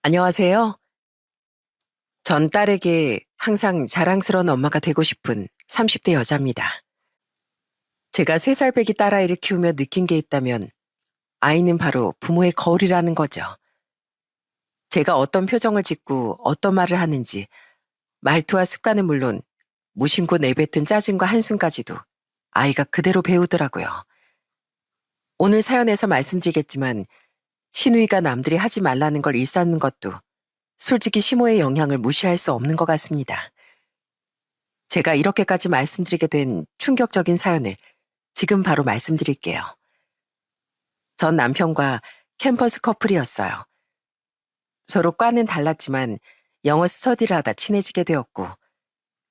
안녕하세요. 전 딸에게 항상 자랑스러운 엄마가 되고 싶은 30대 여자입니다. 제가 3살 배기 딸아이를 키우며 느낀 게 있다면 아이는 바로 부모의 거울이라는 거죠. 제가 어떤 표정을 짓고 어떤 말을 하는지 말투와 습관은 물론 무심코 내뱉은 짜증과 한숨까지도 아이가 그대로 배우더라고요. 오늘 사연에서 말씀드리겠지만 시누이가 남들이 하지 말라는 걸 일삼는 것도 솔직히 시모의 영향을 무시할 수 없는 것 같습니다. 제가 이렇게까지 말씀드리게 된 충격적인 사연을 지금 바로 말씀드릴게요. 전 남편과 캠퍼스 커플이었어요. 서로 과는 달랐지만 영어 스터디를 하다 친해지게 되었고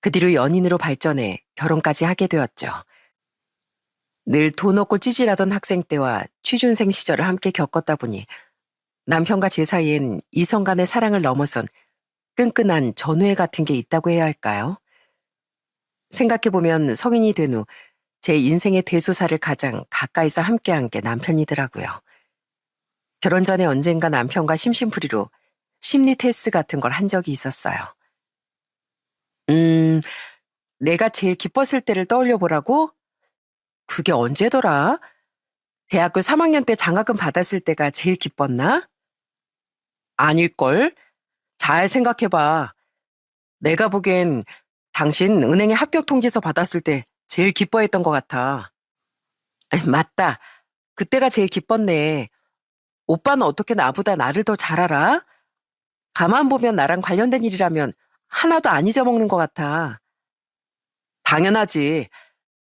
그 뒤로 연인으로 발전해 결혼까지 하게 되었죠. 늘 돈 없고 찌질하던 학생 때와 취준생 시절을 함께 겪었다 보니 남편과 제 사이엔 이성 간의 사랑을 넘어선 끈끈한 전우애 같은 게 있다고 해야 할까요? 생각해보면 성인이 된 후 제 인생의 대소사를 가장 가까이서 함께한 게 남편이더라고요. 결혼 전에 언젠가 남편과 심심풀이로 심리 테스트 같은 걸 한 적이 있었어요. 음, 내가 제일 기뻤을 때를 떠올려 보라고? 그게 언제더라? 대학교 3학년 때 장학금 받았을 때가 제일 기뻤나? 아닐걸? 잘 생각해봐. 내가 보기엔 당신 은행에 합격 통지서 받았을 때 제일 기뻐했던 것 같아. 맞다. 그때가 제일 기뻤네. 오빠는 어떻게 나보다 나를 더 잘 알아? 가만 보면 나랑 관련된 일이라면 하나도 안 잊어먹는 것 같아. 당연하지.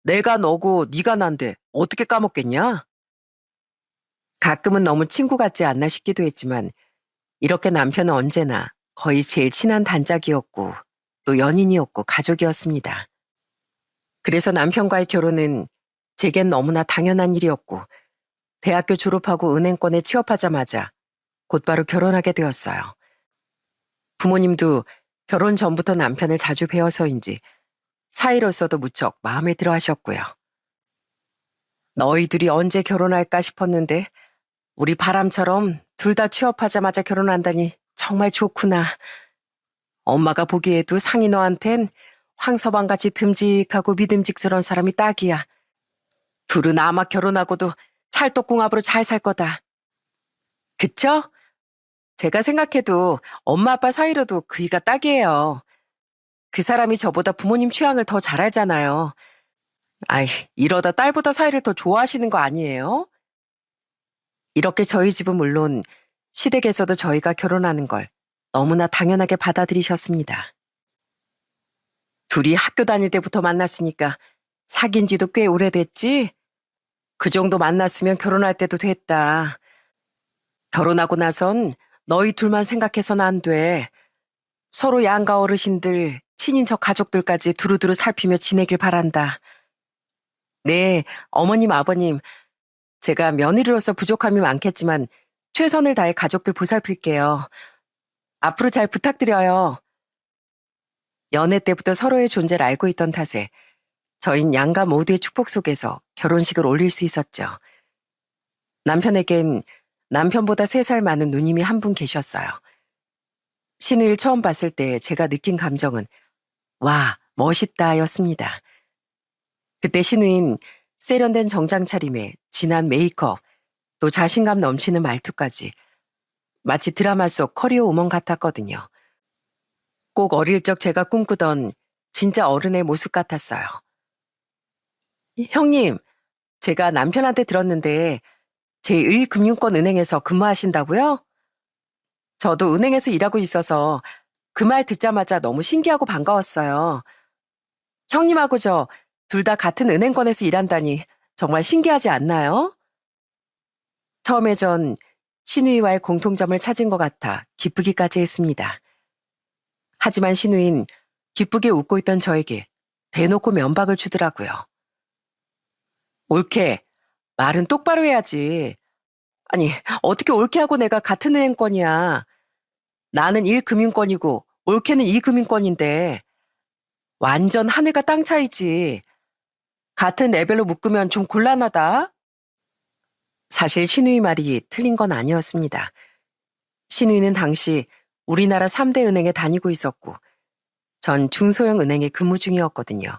내가 너고 네가 난데 어떻게 까먹겠냐? 가끔은 너무 친구 같지 않나 싶기도 했지만 이렇게 남편은 언제나 거의 제일 친한 단짝이었고 또 연인이었고 가족이었습니다. 그래서 남편과의 결혼은 제겐 너무나 당연한 일이었고 대학교 졸업하고 은행권에 취업하자마자 곧바로 결혼하게 되었어요. 부모님도 결혼 전부터 남편을 자주 뵈어서인지 사이로서도 무척 마음에 들어 하셨고요. 너희 둘이 언제 결혼할까 싶었는데 우리 바람처럼 둘 다 취업하자마자 결혼한다니 정말 좋구나. 엄마가 보기에도 상이 너한텐 황서방같이 듬직하고 믿음직스러운 사람이 딱이야. 둘은 아마 결혼하고도 찰떡궁합으로 잘 살 거다. 그쵸? 제가 생각해도 엄마 아빠 사이로도 그이가 딱이에요. 그 사람이 저보다 부모님 취향을 더 잘 알잖아요. 아이, 이러다 딸보다 사이를 더 좋아하시는 거 아니에요? 이렇게 저희 집은 물론 시댁에서도 저희가 결혼하는 걸 너무나 당연하게 받아들이셨습니다. 둘이 학교 다닐 때부터 만났으니까 사귄 지도 꽤 오래됐지? 그 정도 만났으면 결혼할 때도 됐다. 결혼하고 나선 너희 둘만 생각해서는 안 돼. 서로 양가 어르신들, 친인척 가족들까지 두루두루 살피며 지내길 바란다. 네, 어머님, 아버님, 제가 며느리로서 부족함이 많겠지만 최선을 다해 가족들 보살필게요. 앞으로 잘 부탁드려요. 연애 때부터 서로의 존재를 알고 있던 탓에 저흰 양가 모두의 축복 속에서 결혼식을 올릴 수 있었죠. 남편에겐 남편보다 3살 많은 누님이 한 분 계셨어요. 신우일 처음 봤을 때 제가 느낀 감정은 와, 멋있다 였습니다. 그때 신우인 세련된 정장 차림에 진한 메이크업, 또 자신감 넘치는 말투까지 마치 드라마 속 커리어 우먼 같았거든요. 꼭 어릴 적 제가 꿈꾸던 진짜 어른의 모습 같았어요. 형님, 제가 남편한테 들었는데 제1금융권은행에서 근무하신다고요? 저도 은행에서 일하고 있어서 그 말 듣자마자 너무 신기하고 반가웠어요. 형님하고 저 둘 다 같은 은행권에서 일한다니 정말 신기하지 않나요? 처음에 전 신우이와의 공통점을 찾은 것 같아 기쁘기까지 했습니다. 하지만 신우인 기쁘게 웃고 있던 저에게 대놓고 면박을 주더라고요. 옳게, 말은 똑바로 해야지. 아니, 어떻게 옳게 하고 내가 같은 은행권이야. 나는 1금융권이고 옳게는 2금융권인데 완전 하늘과 땅 차이지. 같은 레벨로 묶으면 좀 곤란하다. 사실 신우이 말이 틀린 건 아니었습니다. 신우이는 당시 우리나라 3대 은행에 다니고 있었고 전 중소형 은행에 근무 중이었거든요.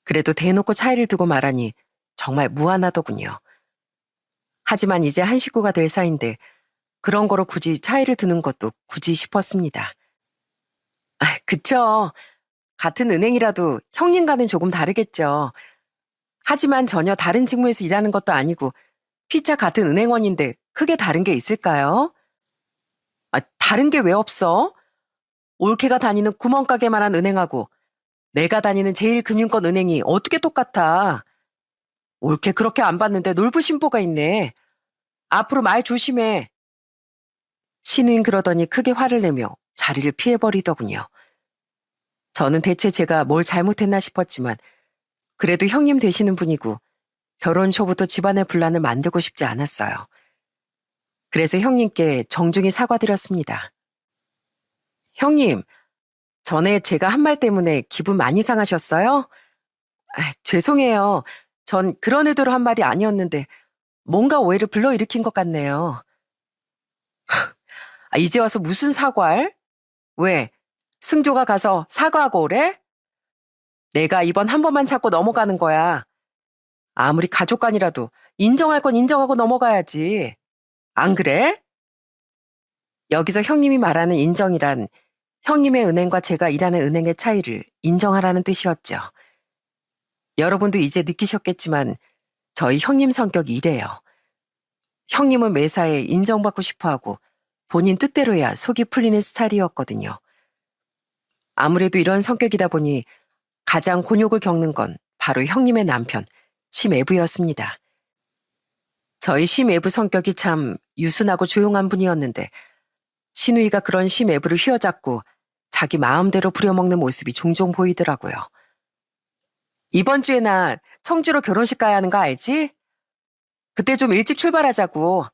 그래도 대놓고 차이를 두고 말하니 정말 무안하더군요. 하지만 이제 한 식구가 될 사이인데 그런 거로 굳이 차이를 두는 것도 굳이 싶었습니다. 그쵸. 같은 은행이라도 형님과는 조금 다르겠죠. 하지만 전혀 다른 직무에서 일하는 것도 아니고 피차 같은 은행원인데 크게 다른 게 있을까요? 다른 게 왜 없어? 올케가 다니는 구멍가게만한 은행하고 내가 다니는 제일금융권 은행이 어떻게 똑같아? 올케 그렇게 안 봤는데 놀부심보가 있네. 앞으로 말 조심해. 신우인 그러더니 크게 화를 내며 자리를 피해버리더군요. 저는 대체 제가 뭘 잘못했나 싶었지만 그래도 형님 되시는 분이고 결혼 초부터 집안의 분란을 만들고 싶지 않았어요. 그래서 형님께 정중히 사과드렸습니다. 형님, 전에 제가 한 말 때문에 기분 많이 상하셨어요? 죄송해요. 전 그런 의도로 한 말이 아니었는데 뭔가 오해를 불러일으킨 것 같네요. 이제 와서 무슨 사과를? 왜? 승조가 가서 사과하고 오래? 내가 이번 한 번만 찾고 넘어가는 거야. 아무리 가족 간이라도 인정할 건 인정하고 넘어가야지. 안 그래? 여기서 형님이 말하는 인정이란 형님의 은행과 제가 일하는 은행의 차이를 인정하라는 뜻이었죠. 여러분도 이제 느끼셨겠지만 저희 형님 성격이 이래요. 형님은 매사에 인정받고 싶어하고 본인 뜻대로야 속이 풀리는 스타일이었거든요. 아무래도 이런 성격이다 보니 가장 곤욕을 겪는 건 바로 형님의 남편, 심애부였습니다. 저희 심애부 성격이 참 유순하고 조용한 분이었는데 신우이가 그런 심애부를 휘어잡고 자기 마음대로 부려먹는 모습이 종종 보이더라고요. 이번 주에나 청주로 결혼식 가야 하는 거 알지? 그때 좀 일찍 출발하자고.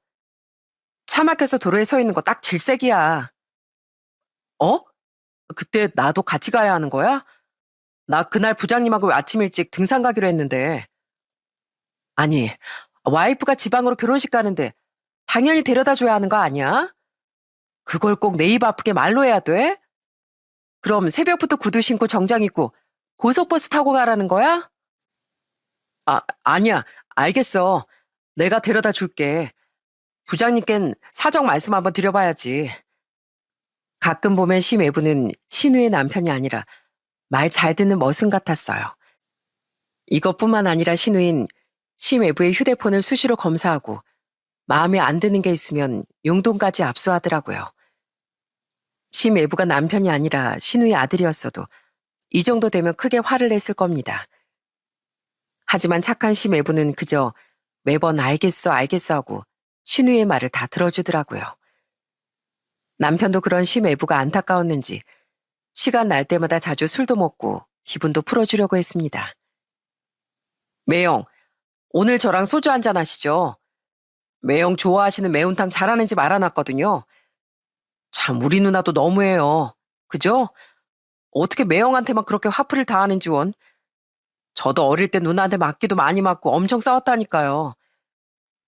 차 막혀서 도로에 서 있는 거 딱 질색이야. 어? 그때 나도 같이 가야 하는 거야? 나 그날 부장님하고 아침 일찍 등산 가기로 했는데. 아니, 와이프가 지방으로 결혼식 가는데 당연히 데려다 줘야 하는 거 아니야? 그걸 꼭 내 입 아프게 말로 해야 돼? 그럼 새벽부터 구두 신고 정장 입고 고속버스 타고 가라는 거야? 아니야. 알겠어. 내가 데려다 줄게. 부장님껜 사정 말씀 한번 드려봐야지. 가끔 보면 심애부는 신우의 남편이 아니라 말 잘 듣는 머슴 같았어요. 이것뿐만 아니라 신우인 심애부의 휴대폰을 수시로 검사하고 마음에 안 드는 게 있으면 용돈까지 압수하더라고요. 심애부가 남편이 아니라 신우의 아들이었어도 이 정도 되면 크게 화를 냈을 겁니다. 하지만 착한 심애부는 그저 매번 알겠어 알겠어 하고 신우의 말을 다 들어주더라고요. 남편도 그런 심애부가 안타까웠는지 시간 날 때마다 자주 술도 먹고 기분도 풀어주려고 했습니다. 매영, 오늘 저랑 소주 한잔 하시죠. 매영 좋아하시는 매운탕 잘하는 집 알아놨거든요. 참 우리 누나도 너무해요. 그죠? 어떻게 매영한테만 그렇게 화풀이를 다 하는지 원. 저도 어릴 때 누나한테 맞기도 많이 맞고 엄청 싸웠다니까요.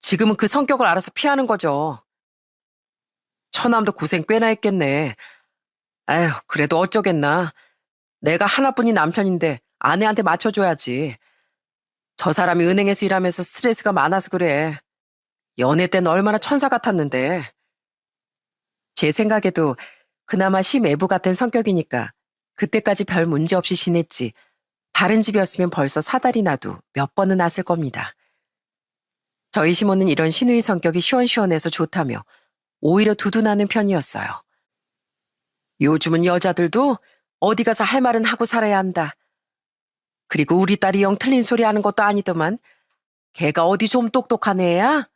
지금은 그 성격을 알아서 피하는 거죠. 처남도 고생 꽤나 했겠네. 에휴, 그래도 어쩌겠나. 내가 하나뿐인 남편인데 아내한테 맞춰줘야지. 저 사람이 은행에서 일하면서 스트레스가 많아서 그래. 연애 때는 얼마나 천사 같았는데. 제 생각에도 그나마 심애부 같은 성격이니까 그때까지 별 문제 없이 지냈지. 다른 집이었으면 벌써 사달이 나도 몇 번은 났을 겁니다. 저희 시모는 이런 신우의 성격이 시원시원해서 좋다며 오히려 두둔하는 편이었어요. 요즘은 여자들도 어디 가서 할 말은 하고 살아야 한다. 그리고 우리 딸이 영 틀린 소리 하는 것도 아니더만 걔가 어디 좀 똑똑한 애야?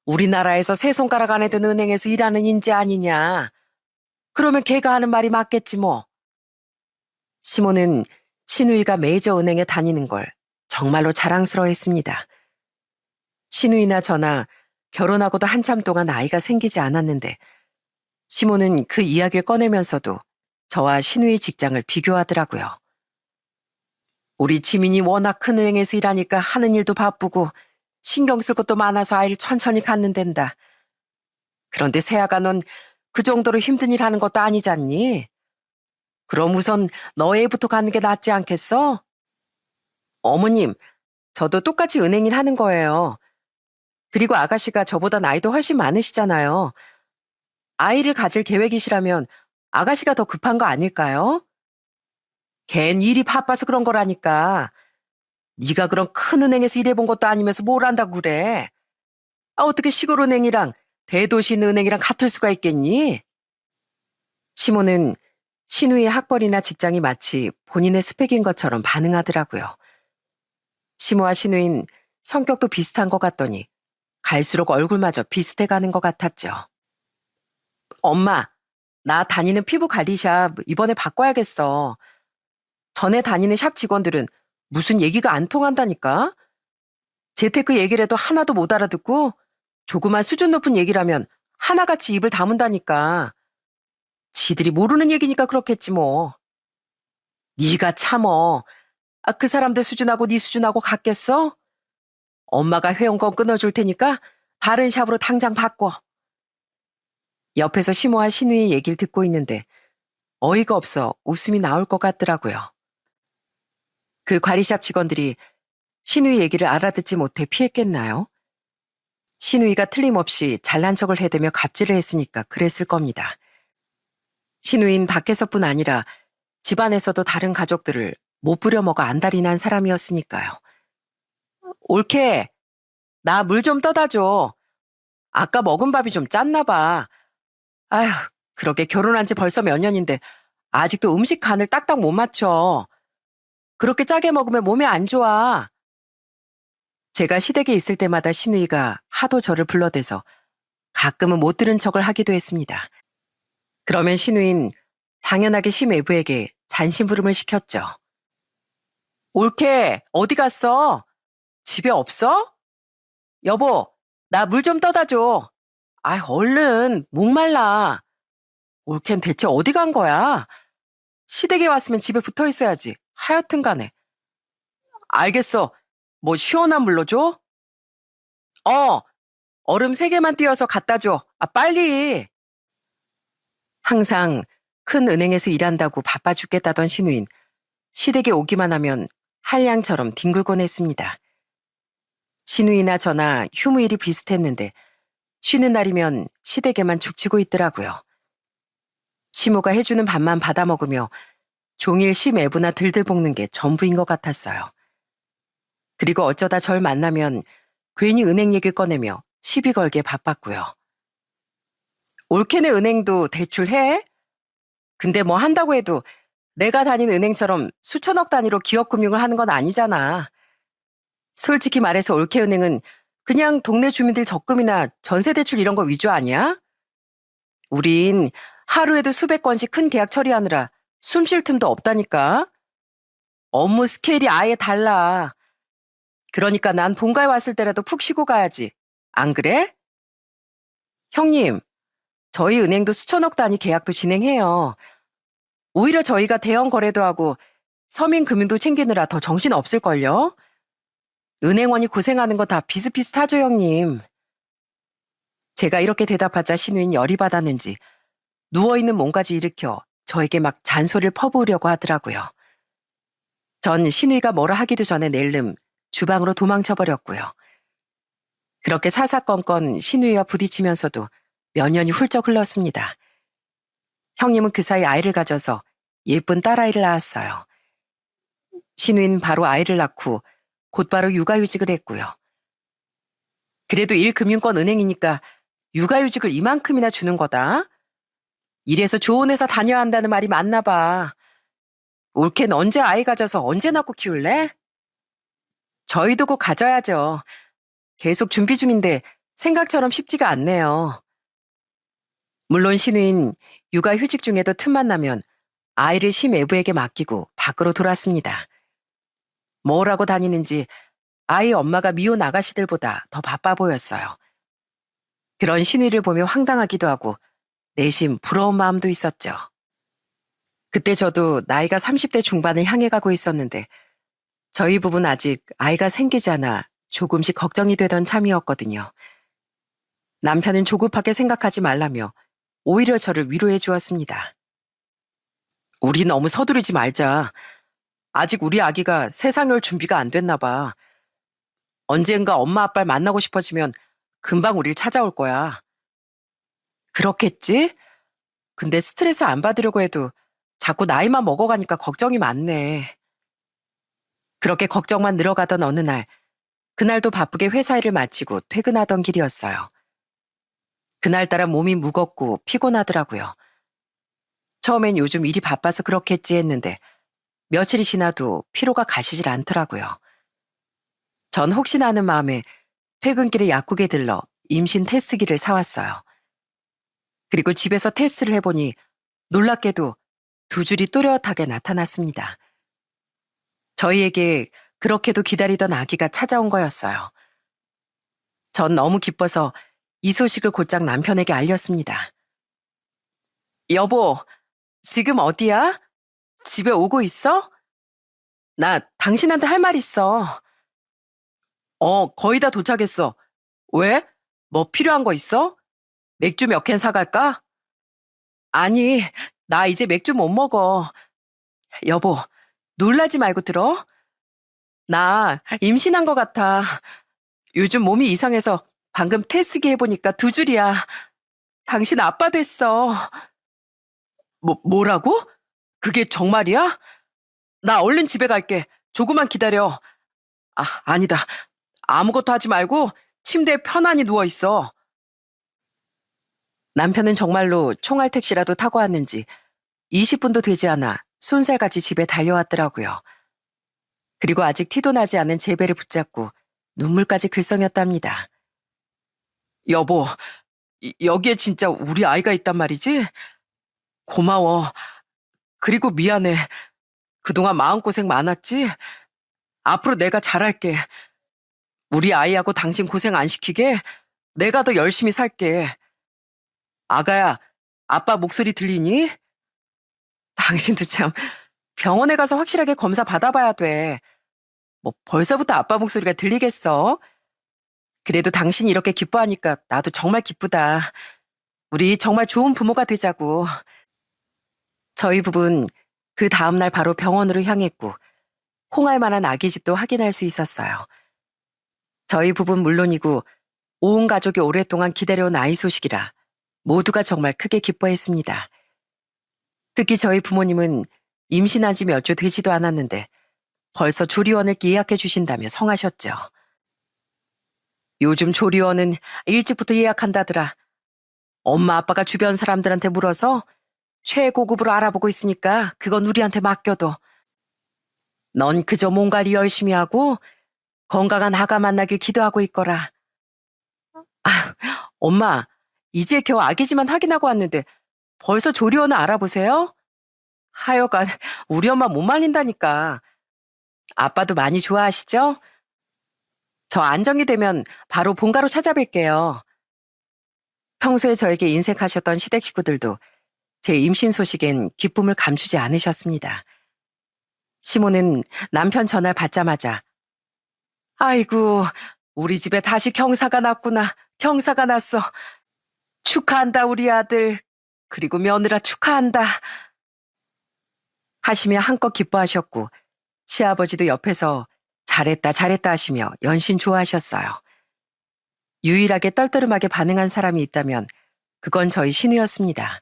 우리나라에서 세 손가락 안에 든 은행에서 일하는 인재 아니냐. 그러면 걔가 하는 말이 맞겠지 뭐. 시모는 신우이가 메이저 은행에 다니는 걸 정말로 자랑스러워했습니다. 신우이나 저나 결혼하고도 한참 동안 아이가 생기지 않았는데 시모는 그 이야기를 꺼내면서도 저와 신우이 직장을 비교하더라고요. 우리 지민이 워낙 큰 은행에서 일하니까 하는 일도 바쁘고 신경 쓸 것도 많아서 아이를 천천히 갖는 된다. 그런데 세아가 넌 그 정도로 힘든 일 하는 것도 아니잖니? 그럼 우선 너 애부터 가는 게 낫지 않겠어? 어머님, 저도 똑같이 은행 일 하는 거예요. 그리고 아가씨가 저보다 나이도 훨씬 많으시잖아요. 아이를 가질 계획이시라면 아가씨가 더 급한 거 아닐까요? 걘 일이 바빠서 그런 거라니까. 네가 그런 큰 은행에서 일해본 것도 아니면서 뭘 안다고 그래. 아, 어떻게 시골은행이랑 대도시 은행이랑 같을 수가 있겠니? 시모는 신우의 학벌이나 직장이 마치 본인의 스펙인 것처럼 반응하더라고요. 시모와 신우인 성격도 비슷한 것 같더니 갈수록 얼굴마저 비슷해가는 것 같았죠. 엄마, 나 다니는 피부 관리샵 이번에 바꿔야겠어. 전에 다니는 샵 직원들은 무슨 얘기가 안 통한다니까? 재테크 얘기를 해도 하나도 못 알아듣고 조그만 수준 높은 얘기라면 하나같이 입을 다문다니까. 지들이 모르는 얘기니까 그렇겠지 뭐. 네가 참어. 아, 그 사람들 수준하고 네 수준하고 같겠어? 엄마가 회원권 끊어줄 테니까 다른 샵으로 당장 바꿔. 옆에서 시모와 신우의 얘기를 듣고 있는데 어이가 없어 웃음이 나올 것 같더라고요. 그 관리샵 직원들이 신우의 얘기를 알아듣지 못해 피했겠나요? 신우이가 틀림없이 잘난 척을 해대며 갑질을 했으니까 그랬을 겁니다. 신우인 밖에서뿐 아니라 집안에서도 다른 가족들을 못 부려먹어 안달이 난 사람이었으니까요. 옳게, 나 물 좀 떠다 줘. 아까 먹은 밥이 좀 짰나 봐. 아휴, 그러게 결혼한 지 벌써 몇 년인데 아직도 음식 간을 딱딱 못 맞춰. 그렇게 짜게 먹으면 몸에 안 좋아. 제가 시댁에 있을 때마다 신우이가 하도 저를 불러대서 가끔은 못 들은 척을 하기도 했습니다. 그러면 신우인 당연하게 심외부에게 잔심부름을 시켰죠. 옳게, 어디 갔어? 집에 없어? 여보, 나 물 좀 떠다 줘. 아, 얼른, 목말라. 옳겐 대체 어디 간 거야? 시댁에 왔으면 집에 붙어 있어야지. 하여튼 간에. 알겠어. 뭐 시원한 물로 줘? 어, 얼음 3개만 띄어서 갖다 줘. 아, 빨리. 항상 큰 은행에서 일한다고 바빠 죽겠다던 신우인. 시댁에 오기만 하면 한량처럼 뒹굴곤 했습니다. 신우이나 저나 휴무일이 비슷했는데 쉬는 날이면 시댁에만 죽치고 있더라고요. 시모가 해주는 밥만 받아 먹으며 종일 심애부나 들들 볶는 게 전부인 것 같았어요. 그리고 어쩌다 절 만나면 괜히 은행 얘기를 꺼내며 시비 걸게 바빴고요. 올케네 은행도 대출해? 근데 뭐 한다고 해도 내가 다닌 은행처럼 수천억 단위로 기업금융을 하는 건 아니잖아. 솔직히 말해서 올케은행은 그냥 동네 주민들 적금이나 전세대출 이런 거 위주 아니야? 우린 하루에도 수백 건씩 큰 계약 처리하느라 숨 쉴 틈도 없다니까. 업무 스케일이 아예 달라. 그러니까 난 본가에 왔을 때라도 푹 쉬고 가야지. 안 그래? 형님, 저희 은행도 수천억 단위 계약도 진행해요. 오히려 저희가 대형 거래도 하고 서민 금융도 챙기느라 더 정신 없을걸요? 은행원이 고생하는 거 다 비슷비슷하죠, 형님. 제가 이렇게 대답하자 신우인 열이 받았는지 누워있는 몸까지 일으켜 저에게 막 잔소리를 퍼부으려고 하더라고요. 전 신우이가 뭐라 하기도 전에 낼름 주방으로 도망쳐버렸고요. 그렇게 사사건건 신우이와 부딪히면서도 몇 년이 훌쩍 흘렀습니다. 형님은 그 사이 아이를 가져서 예쁜 딸아이를 낳았어요. 신우이는 바로 아이를 낳고 곧바로 육아휴직을 했고요. 그래도 1금융권 은행이니까 육아휴직을 이만큼이나 주는 거다. 이래서 좋은 회사 다녀야 한다는 말이 맞나 봐. 올케는 언제 아이 가져서 언제 낳고 키울래? 저희도 곧 가져야죠. 계속 준비 중인데 생각처럼 쉽지가 않네요. 물론 신우인 육아휴직 중에도 틈만 나면 아이를 심외부에게 맡기고 밖으로 돌았습니다. 뭘 하고 다니는지 아이 엄마가 미혼 아가씨들보다 더 바빠 보였어요. 그런 신우이를 보며 황당하기도 하고 내심 부러운 마음도 있었죠. 그때 저도 나이가 30대 중반을 향해 가고 있었는데 저희 부부는 아직 아이가 생기지 않아 조금씩 걱정이 되던 참이었거든요. 남편은 조급하게 생각하지 말라며 오히려 저를 위로해 주었습니다. 우리 너무 서두르지 말자. 아직 우리 아기가 세상에 올 준비가 안 됐나 봐. 언젠가 엄마 아빠를 만나고 싶어지면 금방 우릴 찾아올 거야. 그렇겠지? 근데 스트레스 안 받으려고 해도 자꾸 나이만 먹어가니까 걱정이 많네. 그렇게 걱정만 늘어가던 어느 날, 그날도 바쁘게 회사 일을 마치고 퇴근하던 길이었어요. 그날따라 몸이 무겁고 피곤하더라고요. 처음엔 요즘 일이 바빠서 그렇겠지 했는데 며칠이 지나도 피로가 가시질 않더라고요. 전 혹시나 하는 마음에 퇴근길에 약국에 들러 임신 테스트기를 사왔어요. 그리고 집에서 테스트를 해보니 놀랍게도 두 줄이 또렷하게 나타났습니다. 저희에게 그렇게도 기다리던 아기가 찾아온 거였어요. 전 너무 기뻐서 이 소식을 곧장 남편에게 알렸습니다. 여보, 지금 어디야? 집에 오고 있어? 나 당신한테 할 말 있어. 거의 다 도착했어. 왜? 뭐 필요한 거 있어? 맥주 몇 캔 사갈까? 아니, 나 이제 맥주 못 먹어. 여보, 놀라지 말고 들어. 나 임신한 거 같아. 요즘 몸이 이상해서 방금 테스기 해보니까 두 줄이야. 당신 아빠 됐어. 뭐라고? 그게 정말이야? 나 얼른 집에 갈게. 조금만 기다려. 아니다. 아무것도 하지 말고 침대에 편안히 누워 있어. 남편은 정말로 총알 택시라도 타고 왔는지 20분도 되지 않아 손살같이 집에 달려왔더라고요. 그리고 아직 티도 나지 않은 제 배를 붙잡고 눈물까지 글썽였답니다. 여보, 여기에 진짜 우리 아이가 있단 말이지? 고마워. 그리고 미안해. 그동안 마음고생 많았지? 앞으로 내가 잘할게. 우리 아이하고 당신 고생 안 시키게 내가 더 열심히 살게. 아가야, 아빠 목소리 들리니? 당신도 참 병원에 가서 확실하게 검사 받아봐야 돼. 뭐 벌써부터 아빠 목소리가 들리겠어? 그래도 당신이 이렇게 기뻐하니까 나도 정말 기쁘다. 우리 정말 좋은 부모가 되자고. 저희 부부는 그 다음날 바로 병원으로 향했고 홍할 만한 아기 집도 확인할 수 있었어요. 저희 부부는 물론이고 온 가족이 오랫동안 기다려온 아이 소식이라 모두가 정말 크게 기뻐했습니다. 특히 저희 부모님은 임신한 지 몇 주 되지도 않았는데 벌써 조리원을 예약해 주신다며 성하셨죠. 요즘 조리원은 일찍부터 예약한다더라. 엄마 아빠가 주변 사람들한테 물어서 최고급으로 알아보고 있으니까 그건 우리한테 맡겨둬. 넌 그저 몸 관리 열심히 하고 건강한 아가 만나길 기도하고 있거라. 엄마, 이제 겨우 아기지만 확인하고 왔는데 벌써 조리원을 알아보세요? 하여간 우리 엄마 못 말린다니까. 아빠도 많이 좋아하시죠? 저 안정이 되면 바로 본가로 찾아뵐게요. 평소에 저에게 인색하셨던 시댁 식구들도 제 임신 소식엔 기쁨을 감추지 않으셨습니다. 시모는 남편 전화를 받자마자 아이고, 우리 집에 다시 경사가 났구나. 경사가 났어. 축하한다, 우리 아들. 그리고 며느라 축하한다. 하시며 한껏 기뻐하셨고 시아버지도 옆에서 잘했다, 잘했다 하시며 연신 좋아하셨어요. 유일하게 떨떠름하게 반응한 사람이 있다면 그건 저희 신우였습니다.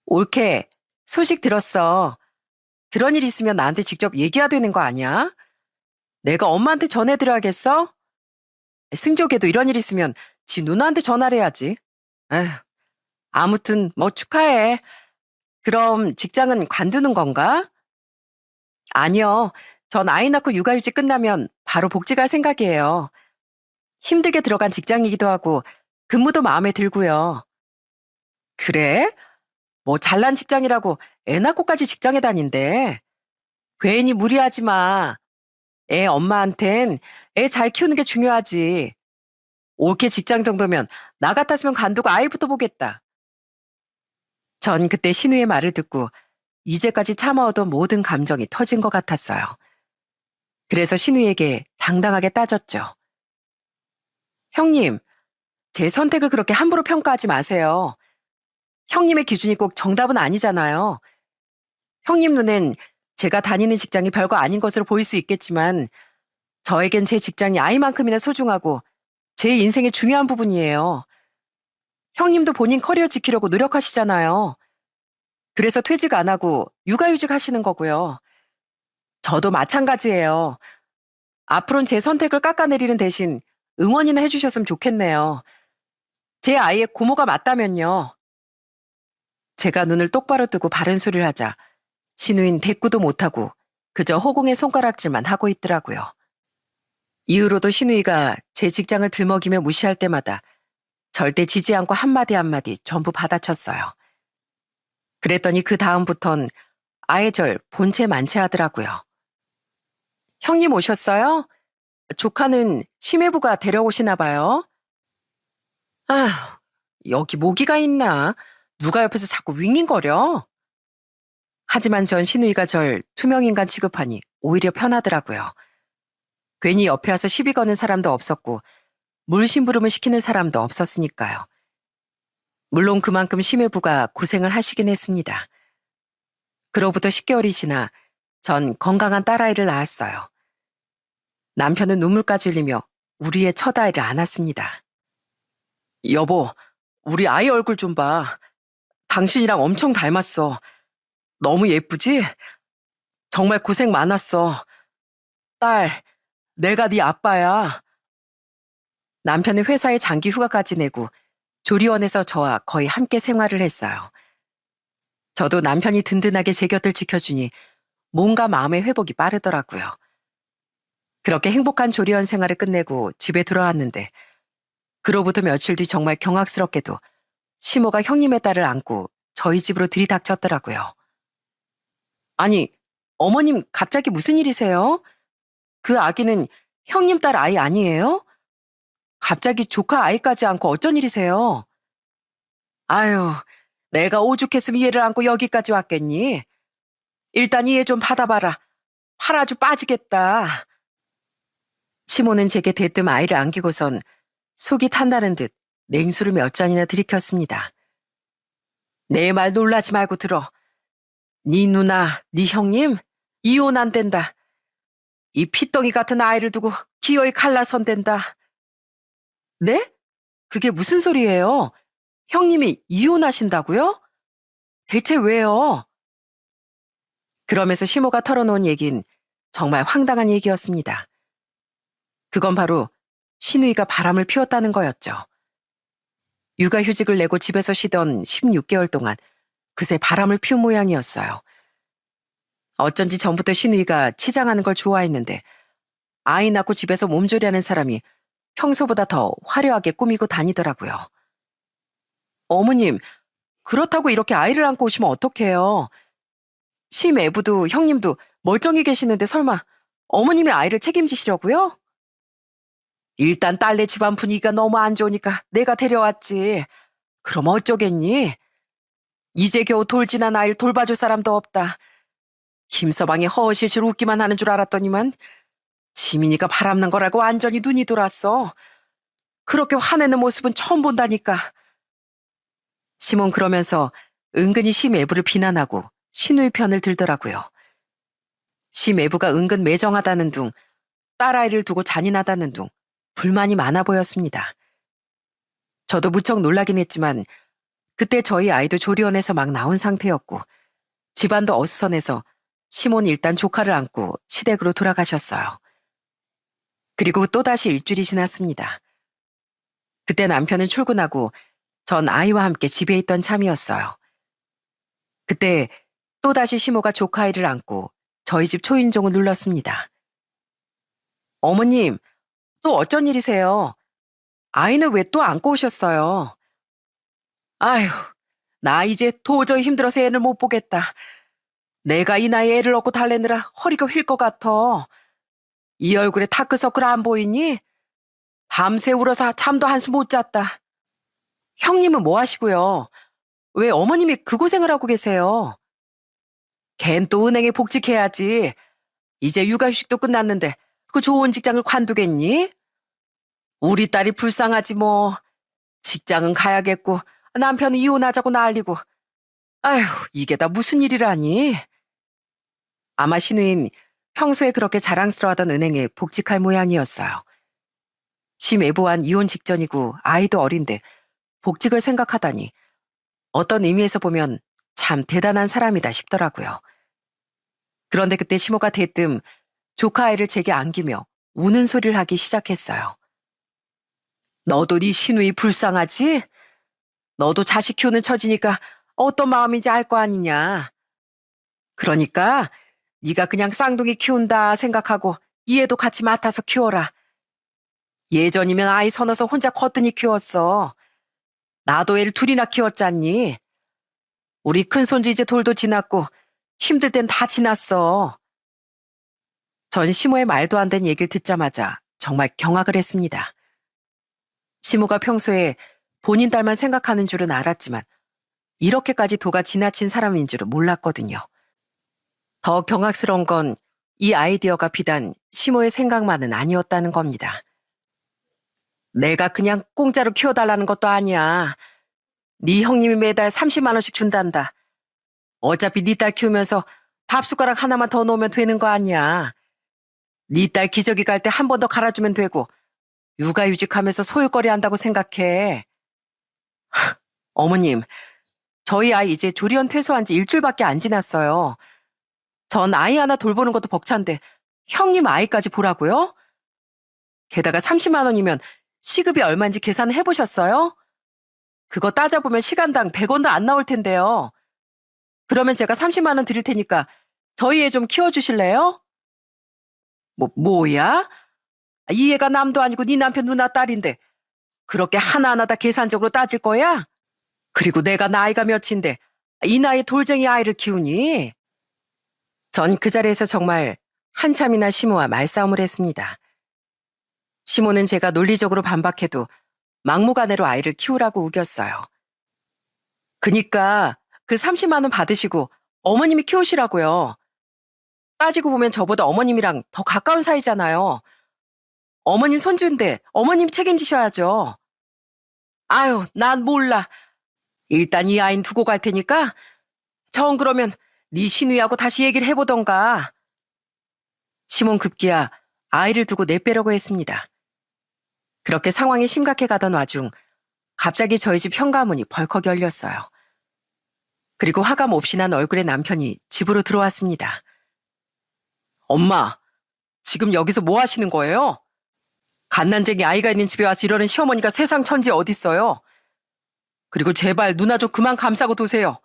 옳게, 소식 들었어. 그런 일 있으면 나한테 직접 얘기해야 되는 거 아니야? 내가 엄마한테 전해드려야겠어? 승조개도 이런 일 있으면 지 누나한테 전화를 해야지. 에휴, 아무튼 뭐 축하해. 그럼 직장은 관두는 건가? 아니요. 전 아이 낳고 육아휴직 끝나면 바로 복직 할 생각이에요. 힘들게 들어간 직장이기도 하고 근무도 마음에 들고요. 그래? 뭐 잘난 직장이라고 애 낳고까지 직장에 다닌대. 괜히 무리하지 마. 애 엄마한텐 애 잘 키우는 게 중요하지. 옳게 직장 정도면 나 같았으면 관두고 아이부터 보겠다. 전 그때 신우의 말을 듣고 이제까지 참아오던 모든 감정이 터진 것 같았어요. 그래서 신우에게 당당하게 따졌죠. 형님, 제 선택을 그렇게 함부로 평가하지 마세요. 형님의 기준이 꼭 정답은 아니잖아요. 형님 눈엔 제가 다니는 직장이 별거 아닌 것으로 보일 수 있겠지만 저에겐 제 직장이 아이만큼이나 소중하고 제 인생의 중요한 부분이에요. 형님도 본인 커리어 지키려고 노력하시잖아요. 그래서 퇴직 안 하고 육아휴직 하시는 거고요. 저도 마찬가지예요. 앞으로는 제 선택을 깎아내리는 대신 응원이나 해주셨으면 좋겠네요. 제 아이의 고모가 맞다면요. 제가 눈을 똑바로 뜨고 바른 소리를 하자 신우인 대꾸도 못하고 그저 허공에 손가락질만 하고 있더라고요. 이후로도 신우이가 제 직장을 들먹이며 무시할 때마다 절대 지지 않고 한마디 한마디 전부 받아쳤어요. 그랬더니 그 다음부턴 아예 절 본체 만체하더라고요. 형님 오셨어요? 조카는 심해부가 데려오시나 봐요. 아, 여기 모기가 있나? 누가 옆에서 자꾸 윙윙거려? 하지만 전 신우이가 절 투명인간 취급하니 오히려 편하더라고요. 괜히 옆에 와서 시비 거는 사람도 없었고 물심부름을 시키는 사람도 없었으니까요. 물론 그만큼 심해부가 고생을 하시긴 했습니다. 그로부터 10개월이 지나 전 건강한 딸아이를 낳았어요. 남편은 눈물까지 흘리며 우리의 첫 아이를 안았습니다. 여보, 우리 아이 얼굴 좀 봐. 당신이랑 엄청 닮았어. 너무 예쁘지? 정말 고생 많았어. 딸, 내가 네 아빠야. 남편은 회사에 장기 휴가까지 내고 조리원에서 저와 거의 함께 생활을 했어요. 저도 남편이 든든하게 제 곁을 지켜주니 몸과 마음의 회복이 빠르더라고요. 그렇게 행복한 조리원 생활을 끝내고 집에 돌아왔는데 그로부터 며칠 뒤 정말 경악스럽게도 시모가 형님의 딸을 안고 저희 집으로 들이닥쳤더라고요. 아니, 어머님 갑자기 무슨 일이세요? 그 아기는 형님 딸 아이 아니에요? 갑자기 조카 아이까지 안고 어쩐 일이세요? 아유, 내가 오죽했으면 얘를 안고 여기까지 왔겠니? 일단 이 애 좀 받아봐라. 팔 아주 빠지겠다. 시모는 제게 대뜸 아이를 안기고선 속이 탄다는 듯 냉수를 몇 잔이나 들이켰습니다. 내 말 놀라지 말고 들어. 네 누나, 네 형님 이혼 안 된다. 이 핏덩이 같은 아이를 두고 기어이 갈라선댄다. 네? 그게 무슨 소리예요? 형님이 이혼하신다고요? 대체 왜요? 그러면서 시모가 털어놓은 얘긴 정말 황당한 얘기였습니다. 그건 바로 신우이가 바람을 피웠다는 거였죠. 육아휴직을 내고 집에서 쉬던 16개월 동안 그새 바람을 피운 모양이었어요. 어쩐지 전부터 신우이가 치장하는 걸 좋아했는데 아이 낳고 집에서 몸조리하는 사람이 평소보다 더 화려하게 꾸미고 다니더라고요. 어머님, 그렇다고 이렇게 아이를 안고 오시면 어떡해요? 심애부도 형님도 멀쩡히 계시는데 설마 어머님이 아이를 책임지시려고요? 일단 딸네 집안 분위기가 너무 안 좋으니까 내가 데려왔지. 그럼 어쩌겠니? 이제 겨우 돌 지난 아이를 돌봐줄 사람도 없다. 김서방이 허허실실 웃기만 하는 줄 알았더니만 지민이가 바람난 거라고 완전히 눈이 돌았어. 그렇게 화내는 모습은 처음 본다니까. 시몬 그러면서 은근히 심애부를 비난하고 신우의 편을 들더라고요. 심애부가 은근 매정하다는 둥, 딸아이를 두고 잔인하다는 둥, 불만이 많아 보였습니다. 저도 무척 놀라긴 했지만 그때 저희 아이도 조리원에서 막 나온 상태였고 집안도 어수선해서 시몬이 일단 조카를 안고 시댁으로 돌아가셨어요. 그리고 또다시 일주일이 지났습니다. 그때 남편은 출근하고 전 아이와 함께 집에 있던 참이었어요. 그때 또다시 시모가 조카 아이를 안고 저희 집 초인종을 눌렀습니다. 어머님, 또 어쩐 일이세요? 아이는 왜 또 안고 오셨어요? 아휴, 나 이제 도저히 힘들어서 애를 못 보겠다. 내가 이 나이에 애를 얻고 달래느라 허리가 휠 것 같아. 이 얼굴에 다크서클 안 보이니? 밤새 울어서 잠도 한숨 못 잤다. 형님은 뭐 하시고요? 왜 어머님이 그 고생을 하고 계세요? 걘 또 은행에 복직해야지. 이제 육아휴직도 끝났는데 그 좋은 직장을 관두겠니? 우리 딸이 불쌍하지 뭐. 직장은 가야겠고 남편은 이혼하자고 난리고. 아휴, 이게 다 무슨 일이라니. 아마 신우인 평소에 그렇게 자랑스러워하던 은행에 복직할 모양이었어요. 심애보한 이혼 직전이고 아이도 어린데 복직을 생각하다니 어떤 의미에서 보면 참 대단한 사람이다 싶더라고요. 그런데 그때 시모가 대뜸 조카 아이를 제게 안기며 우는 소리를 하기 시작했어요. 너도 네 시누이 불쌍하지? 너도 자식 키우는 처지니까 어떤 마음인지 알 거 아니냐. 그러니까 네가 그냥 쌍둥이 키운다 생각하고 이해도 같이 맡아서 키워라. 예전이면 아이 서너서 혼자 거뜬히 키웠어. 나도 애를 둘이나 키웠잖니. 우리 큰손주 이제 돌도 지났고 힘들 땐 다 지났어. 전 시모의 말도 안 된 얘기를 듣자마자 정말 경악을 했습니다. 시모가 평소에 본인 딸만 생각하는 줄은 알았지만 이렇게까지 도가 지나친 사람인 줄은 몰랐거든요. 더 경악스러운 건 이 아이디어가 비단 시모의 생각만은 아니었다는 겁니다. 내가 그냥 공짜로 키워달라는 것도 아니야. 네 형님이 매달 30만 원씩 준단다. 어차피 네 딸 키우면서 밥숟가락 하나만 더 넣으면 되는 거 아니야. 네 딸 기저귀 갈 때 한 번 더 갈아주면 되고 육아휴직하면서 소일거리 한다고 생각해. 어머님, 저희 아이 이제 조리원 퇴소한 지 일주일밖에 안 지났어요. 전 아이 하나 돌보는 것도 벅찬데 형님 아이까지 보라고요? 게다가 30만 원이면 시급이 얼마인지 계산해 보셨어요? 그거 따져보면 시간당 100원도 안 나올 텐데요. 그러면 제가 30만 원 드릴 테니까 저희 애 좀 키워주실래요? 뭐야? 이 애가 남도 아니고 네 남편 누나 딸인데 그렇게 하나하나 다 계산적으로 따질 거야? 그리고 내가 나이가 몇인데 이 나이에 돌쟁이 아이를 키우니? 전 그 자리에서 정말 한참이나 시모와 말싸움을 했습니다. 시모는 제가 논리적으로 반박해도 막무가내로 아이를 키우라고 우겼어요. 그니까 그 30만 원 받으시고 어머님이 키우시라고요. 따지고 보면 저보다 어머님이랑 더 가까운 사이잖아요. 어머님 손주인데 어머님 책임지셔야죠. 아유, 난 몰라. 일단 이 아이는 두고 갈 테니까 정 그러면 네 시누이하고 다시 얘기를 해보던가. 시몬 급기야 아이를 두고 내빼려고 했습니다. 그렇게 상황이 심각해 가던 와중 갑자기 저희 집 현관문이 벌컥 열렸어요. 그리고 화감 없이 난 얼굴의 남편이 집으로 들어왔습니다. 엄마, 지금 여기서 뭐 하시는 거예요? 갓난쟁이 아이가 있는 집에 와서 이러는 시어머니가 세상 천지에 어딨어요. 그리고 제발 누나 좀 그만 감싸고 도세요.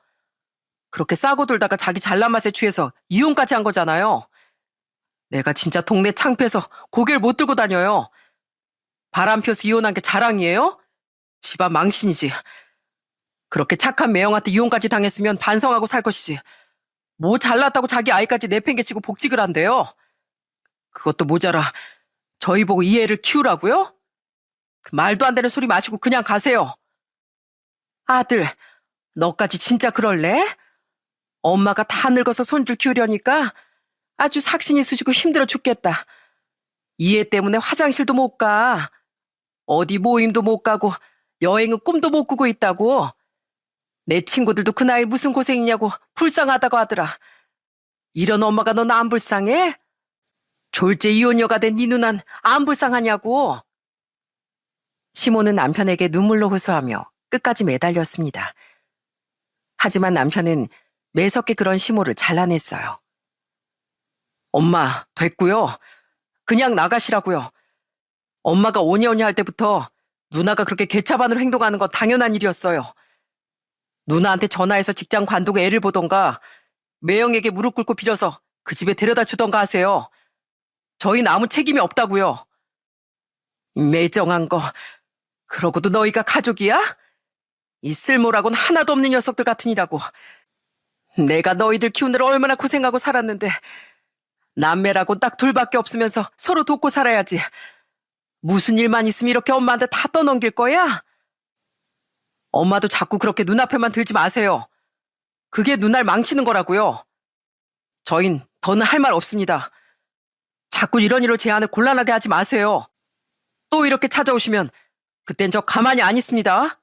그렇게 싸고 돌다가 자기 잘난 맛에 취해서 이혼까지 한 거잖아요. 내가 진짜 동네 창피해서 고개를 못 들고 다녀요. 바람 펴서 이혼한 게 자랑이에요? 집안 망신이지. 그렇게 착한 매형한테 이혼까지 당했으면 반성하고 살 것이지. 뭐 잘났다고 자기 아이까지 내팽개치고 복직을 한대요. 그것도 모자라 저희 보고 이 애를 키우라고요? 그 말도 안 되는 소리 마시고 그냥 가세요. 아들, 너까지 진짜 그럴래? 엄마가 다 늙어서 손주 키우려니까 아주 삭신이 쑤시고 힘들어 죽겠다. 이 애 때문에 화장실도 못 가. 어디 모임도 못 가고 여행은 꿈도 못 꾸고 있다고. 내 친구들도 그 나이 무슨 고생이냐고 불쌍하다고 하더라. 이런 엄마가 넌 안 불쌍해? 졸제 이혼녀가 된 네 누난 안 불쌍하냐고. 시모는 남편에게 눈물로 호소하며 끝까지 매달렸습니다. 하지만 남편은 매섭게 그런 시모를 잘라냈어요. 엄마, 됐고요. 그냥 나가시라고요. 엄마가 오냐오냐 할 때부터 누나가 그렇게 개차반으로 행동하는 건 당연한 일이었어요. 누나한테 전화해서 직장 관두고 애를 보던가 매형에게 무릎 꿇고 빌어서 그 집에 데려다 주던가 하세요. 저희는 아무 책임이 없다고요. 매정한 거. 그러고도 너희가 가족이야? 이 쓸모라곤 하나도 없는 녀석들 같으니라고. 내가 너희들 키우느라 얼마나 고생하고 살았는데 남매라곤 딱 둘밖에 없으면서 서로 돕고 살아야지. 무슨 일만 있으면 이렇게 엄마한테 다 떠넘길 거야? 엄마도 자꾸 그렇게 눈앞에만 들지 마세요. 그게 누날 망치는 거라고요. 저흰 더는 할 말 없습니다. 자꾸 이런 일로 제 안을 곤란하게 하지 마세요. 또 이렇게 찾아오시면 그땐 저 가만히 안 있습니다.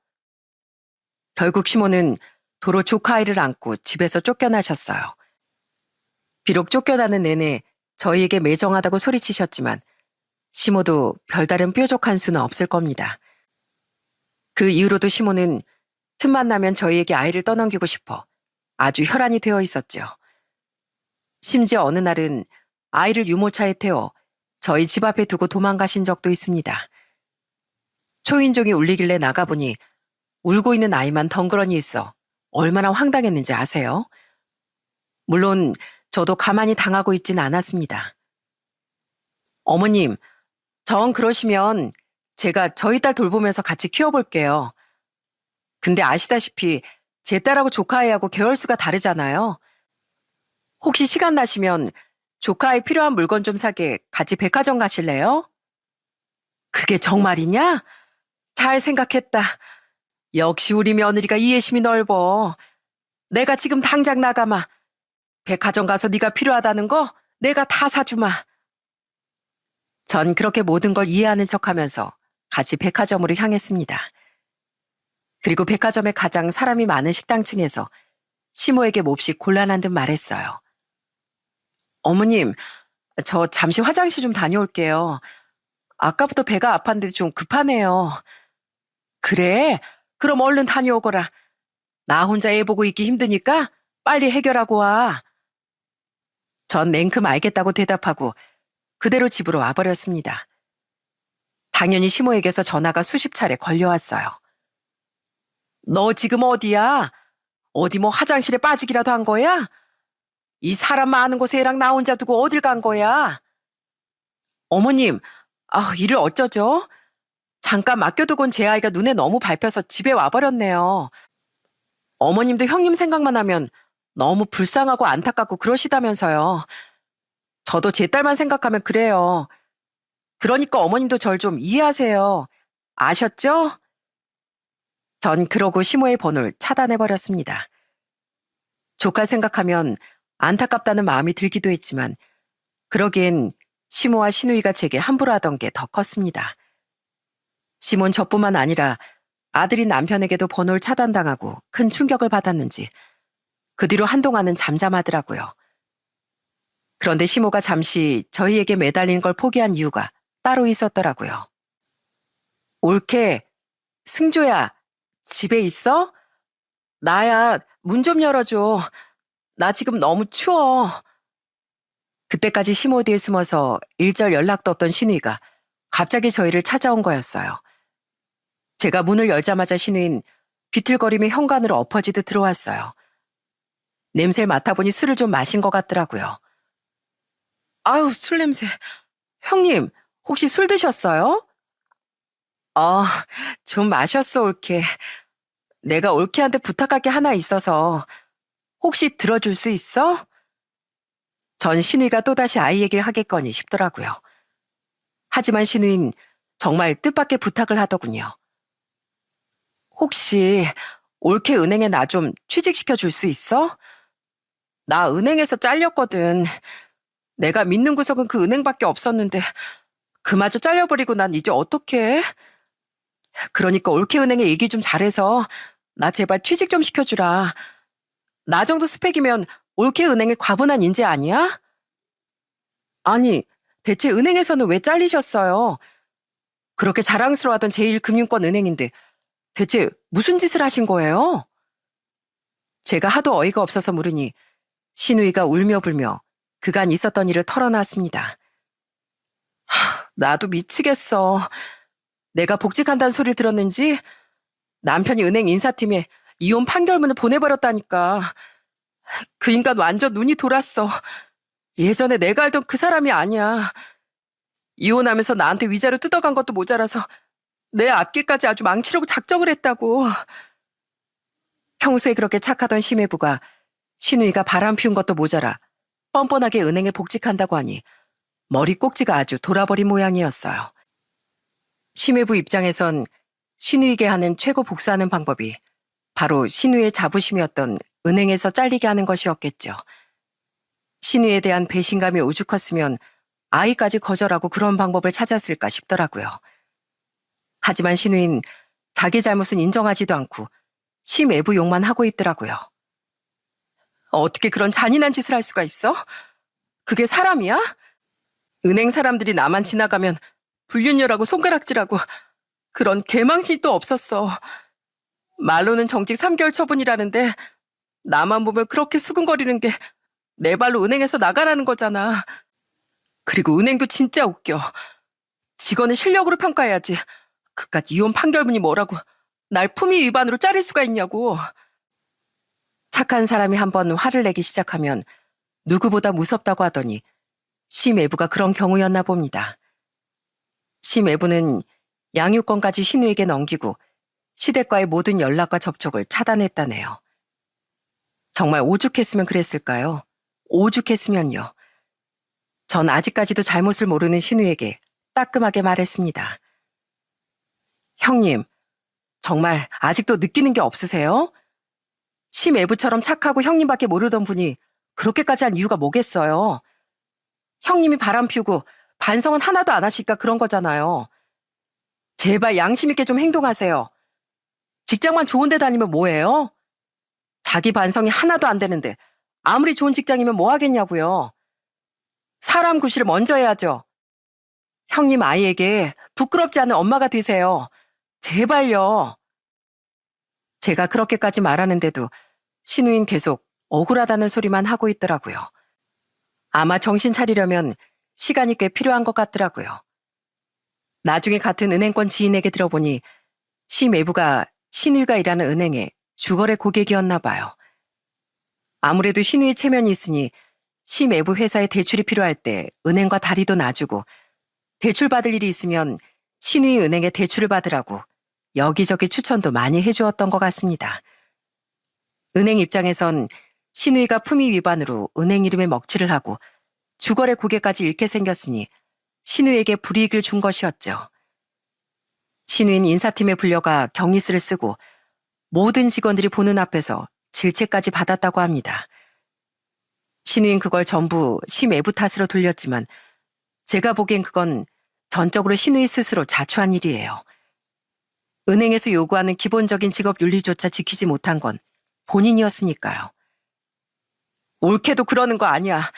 결국 시모는 도로 조카 아이를 안고 집에서 쫓겨나셨어요. 비록 쫓겨나는 내내 저희에게 매정하다고 소리치셨지만 시모도 별다른 뾰족한 수는 없을 겁니다. 그 이후로도 시모는 틈만 나면 저희에게 아이를 떠넘기고 싶어 아주 혈안이 되어 있었죠. 심지어 어느 날은 아이를 유모차에 태워 저희 집 앞에 두고 도망가신 적도 있습니다. 초인종이 울리길래 나가보니 울고 있는 아이만 덩그러니 있어 얼마나 황당했는지 아세요? 물론 저도 가만히 당하고 있진 않았습니다. 어머님, 정 그러시면 제가 저희 딸 돌보면서 같이 키워볼게요. 근데 아시다시피 제 딸하고 조카아이하고 계열수가 다르잖아요. 혹시 시간 나시면 조카아이 필요한 물건 좀 사게 같이 백화점 가실래요? 그게 정말이냐? 잘 생각했다. 역시 우리 며느리가 이해심이 넓어. 내가 지금 당장 나가마. 백화점 가서 네가 필요하다는 거 내가 다 사주마. 전 그렇게 모든 걸 이해하는 척하면서 같이 백화점으로 향했습니다. 그리고 백화점의 가장 사람이 많은 식당층에서 시모에게 몹시 곤란한 듯 말했어요. 어머님, 저 잠시 화장실 좀 다녀올게요. 아까부터 배가 아팠는데 좀 급하네요. 그래? 그럼 얼른 다녀오거라. 나 혼자 애 보고 있기 힘드니까 빨리 해결하고 와. 전 냉큼 알겠다고 대답하고 그대로 집으로 와버렸습니다. 당연히 시모에게서 전화가 수십 차례 걸려왔어요. 너 지금 어디야? 어디 뭐 화장실에 빠지기라도 한 거야? 이 사람 많은 곳에 애랑 나 혼자 두고 어딜 간 거야? 어머님, 일을 어쩌죠? 잠깐 맡겨두고 온 제 아이가 눈에 너무 밟혀서 집에 와버렸네요. 어머님도 형님 생각만 하면 너무 불쌍하고 안타깝고 그러시다면서요. 저도 제 딸만 생각하면 그래요. 그러니까 어머님도 절 좀 이해하세요. 아셨죠? 전 그러고 시모의 번호를 차단해버렸습니다. 조카 생각하면 안타깝다는 마음이 들기도 했지만 그러기엔 시모와 시누이가 제게 함부로 하던 게 더 컸습니다. 시몬 저뿐만 아니라 아들인 남편에게도 번호를 차단당하고 큰 충격을 받았는지 그 뒤로 한동안은 잠잠하더라고요. 그런데 시모가 잠시 저희에게 매달리는 걸 포기한 이유가 따로 있었더라고요. 올케, 승조야, 집에 있어? 나야, 문 좀 열어줘. 나 지금 너무 추워. 그때까지 시모 뒤에 숨어서 일절 연락도 없던 신우이가 갑자기 저희를 찾아온 거였어요. 제가 문을 열자마자 신우인 비틀거리며 현관으로 엎어지듯 들어왔어요. 냄새를 맡아보니 술을 좀 마신 것 같더라고요. 아유, 술 냄새. 형님, 혹시 술 드셨어요? 어, 좀 마셨어, 올케. 내가 올케한테 부탁할 게 하나 있어서 혹시 들어줄 수 있어? 전 신우이가 또다시 아이 얘기를 하겠거니 싶더라고요. 하지만 신우인 정말 뜻밖의 부탁을 하더군요. 혹시 올케 은행에 나 좀 취직시켜 줄 수 있어? 나 은행에서 잘렸거든. 내가 믿는 구석은 그 은행밖에 없었는데 그마저 잘려버리고 난 이제 어떡해? 그러니까 올케 은행에 얘기 좀 잘해서 나 제발 취직 좀 시켜주라. 나 정도 스펙이면 올케 은행의 과분한 인재 아니야? 아니, 대체 은행에서는 왜 잘리셨어요? 그렇게 자랑스러워하던 제1금융권 은행인데 대체 무슨 짓을 하신 거예요? 제가 하도 어이가 없어서 물으니 신우이가 울며 불며 그간 있었던 일을 털어놨습니다. 나도 미치겠어. 내가 복직한다는 소리를 들었는지 남편이 은행 인사팀에 이혼 판결문을 보내버렸다니까. 그 인간 완전 눈이 돌았어. 예전에 내가 알던 그 사람이 아니야. 이혼하면서 나한테 위자료 뜯어간 것도 모자라서 내 앞길까지 아주 망치려고 작정을 했다고. 평소에 그렇게 착하던 심해부가 신우이가 바람 피운 것도 모자라 뻔뻔하게 은행에 복직한다고 하니 머리 꼭지가 아주 돌아버린 모양이었어요. 심해부 입장에선 신우이게 하는 최고 복수하는 방법이 바로 신우이의 자부심이었던 은행에서 잘리게 하는 것이었겠죠. 신우이에 대한 배신감이 오죽했으면 아이까지 거절하고 그런 방법을 찾았을까 싶더라고요. 하지만 신우인 자기 잘못은 인정하지도 않고 심외부 욕만 하고 있더라고요. 어떻게 그런 잔인한 짓을 할 수가 있어? 그게 사람이야? 은행 사람들이 나만 지나가면 불륜녀라고 손가락질하고 그런 개망신도 없었어. 말로는 정직 3개월 처분이라는데 나만 보면 그렇게 수근거리는 게 내 발로 은행에서 나가라는 거잖아. 그리고 은행도 진짜 웃겨. 직원을 실력으로 평가해야지. 그깟 이혼 판결문이 뭐라고 날 품위 위반으로 자를 수가 있냐고. 착한 사람이 한번 화를 내기 시작하면 누구보다 무섭다고 하더니 심외부가 그런 경우였나 봅니다. 심외부는 양육권까지 신우에게 넘기고 시댁과의 모든 연락과 접촉을 차단했다네요. 정말 오죽했으면 그랬을까요? 오죽했으면요. 전 아직까지도 잘못을 모르는 신우에게 따끔하게 말했습니다. 형님, 정말 아직도 느끼는 게 없으세요? 심외부처럼 착하고 형님밖에 모르던 분이 그렇게까지 한 이유가 뭐겠어요? 형님이 바람 피우고 반성은 하나도 안 하시니까 그런 거잖아요. 제발 양심 있게 좀 행동하세요. 직장만 좋은 데 다니면 뭐해요? 자기 반성이 하나도 안 되는데 아무리 좋은 직장이면 뭐 하겠냐고요. 사람 구실을 먼저 해야죠. 형님 아이에게 부끄럽지 않은 엄마가 되세요. 제발요. 제가 그렇게까지 말하는데도 신우인 계속 억울하다는 소리만 하고 있더라고요. 아마 정신 차리려면 시간이 꽤 필요한 것 같더라고요. 나중에 같은 은행권 지인에게 들어보니 심외부가 신우이가 일하는 은행의 주거래 고객이었나 봐요. 아무래도 신우이 체면이 있으니 심외부 회사에 대출이 필요할 때 은행과 다리도 놔주고 대출 받을 일이 있으면 신우이 은행에 대출을 받으라고 여기저기 추천도 많이 해주었던 것 같습니다. 은행 입장에선 신우이가 품위 위반으로 은행 이름에 먹칠을 하고 주거래 고객까지 잃게 생겼으니 신우이에게 불이익을 준 것이었죠. 신우이는 인사팀에 불려가 경리스를 쓰고 모든 직원들이 보는 앞에서 질책까지 받았다고 합니다. 신우이는 그걸 전부 심외부 탓으로 돌렸지만 제가 보기엔 그건 전적으로 신우이 스스로 자초한 일이에요. 은행에서 요구하는 기본적인 직업 윤리조차 지키지 못한 건 본인이었으니까요. 옳게도 그러는 거 아니야.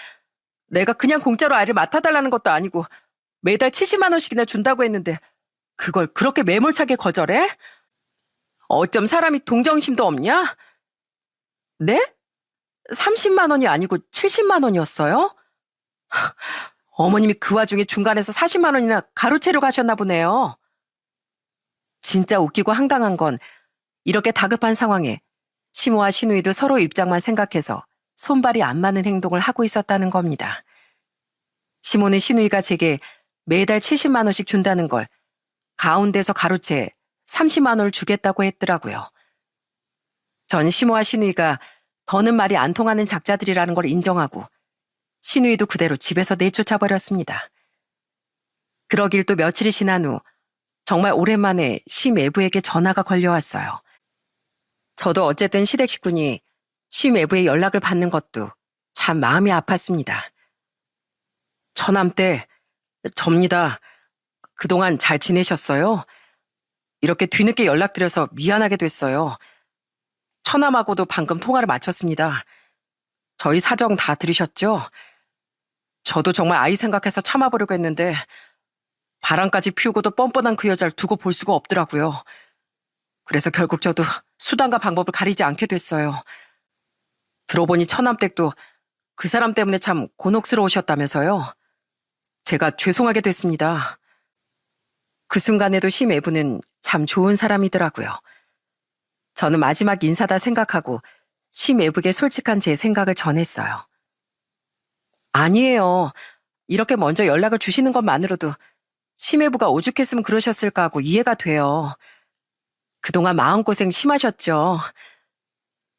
내가 그냥 공짜로 아이를 맡아달라는 것도 아니고 매달 70만 원씩이나 준다고 했는데 그걸 그렇게 매몰차게 거절해? 어쩜 사람이 동정심도 없냐? 네? 30만 원이 아니고 70만 원이었어요? 어머님이 그 와중에 중간에서 40만 원이나 가로채로 가셨나 보네요. 진짜 웃기고 황당한 건 이렇게 다급한 상황에 시모와 신우이도 서로 입장만 생각해서 손발이 안 맞는 행동을 하고 있었다는 겁니다. 시모는 신우이가 제게 매달 70만 원씩 준다는 걸 가운데서 가로채 30만 원을 주겠다고 했더라고요. 전 시모와 신우이가 더는 말이 안 통하는 작자들이라는 걸 인정하고 신우이도 그대로 집에서 내쫓아버렸습니다. 그러길 또 며칠이 지난 후 정말 오랜만에 심외부에게 전화가 걸려왔어요. 저도 어쨌든 시댁 식구니 심외부의 연락을 받는 것도 참 마음이 아팠습니다. 처남 때 접니다. 그동안 잘 지내셨어요? 이렇게 뒤늦게 연락드려서 미안하게 됐어요. 처남하고도 방금 통화를 마쳤습니다. 저희 사정 다 들으셨죠? 저도 정말 아이 생각해서 참아보려고 했는데 바람까지 피우고도 뻔뻔한 그 여자를 두고 볼 수가 없더라고요. 그래서 결국 저도 수단과 방법을 가리지 않게 됐어요. 들어보니 처남댁도 그 사람 때문에 참 곤혹스러우셨다면서요. 제가 죄송하게 됐습니다. 그 순간에도 심외부는 참 좋은 사람이더라고요. 저는 마지막 인사다 생각하고 심외부에게 솔직한 제 생각을 전했어요. 아니에요. 이렇게 먼저 연락을 주시는 것만으로도 심외부가 오죽했으면 그러셨을까 하고 이해가 돼요. 그동안 마음고생 심하셨죠.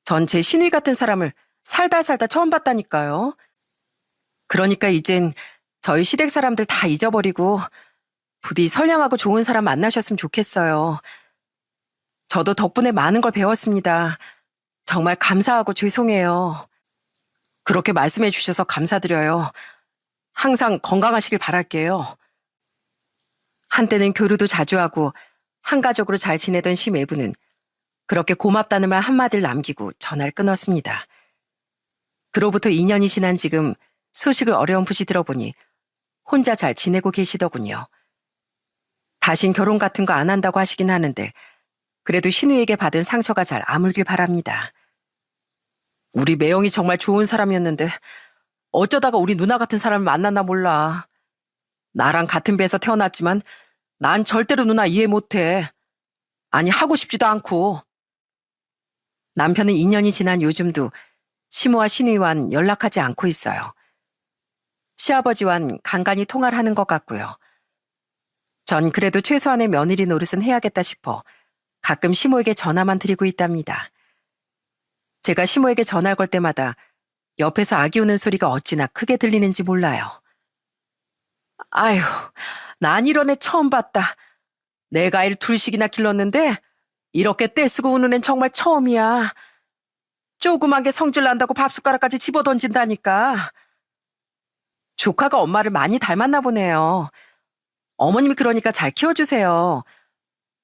전 제 신우이 같은 사람을 살다 처음 봤다니까요. 그러니까 이젠 저희 시댁 사람들 다 잊어버리고 부디 선량하고 좋은 사람 만나셨으면 좋겠어요. 저도 덕분에 많은 걸 배웠습니다. 정말 감사하고 죄송해요. 그렇게 말씀해 주셔서 감사드려요. 항상 건강하시길 바랄게요. 한때는 교류도 자주 하고 한가족으로 잘 지내던 심애부는 그렇게 고맙다는 말 한마디를 남기고 전화를 끊었습니다. 그로부터 2년이 지난 지금 소식을 어렴풋이 들어보니 혼자 잘 지내고 계시더군요. 다신 결혼 같은 거 안 한다고 하시긴 하는데 그래도 신우에게 받은 상처가 잘 아물길 바랍니다. 우리 매영이 정말 좋은 사람이었는데 어쩌다가 우리 누나 같은 사람을 만났나 몰라. 나랑 같은 배에서 태어났지만 난 절대로 누나 이해 못해. 아니 하고 싶지도 않고. 남편은 2년이 지난 요즘도 시모와 신우이와는 연락하지 않고 있어요. 시아버지와는 간간히 통화를 하는 것 같고요. 전 그래도 최소한의 며느리 노릇은 해야겠다 싶어 가끔 시모에게 전화만 드리고 있답니다. 제가 시모에게 전화를 걸 때마다 옆에서 아기 우는 소리가 어찌나 크게 들리는지 몰라요. 아휴, 난 이런 애 처음 봤다. 내가 아이를 둘씩이나 길렀는데 이렇게 떼쓰고 우는 앤 정말 처음이야. 조그만 게 성질 난다고 밥숟가락까지 집어던진다니까. 조카가 엄마를 많이 닮았나 보네요. 어머님이 그러니까 잘 키워주세요.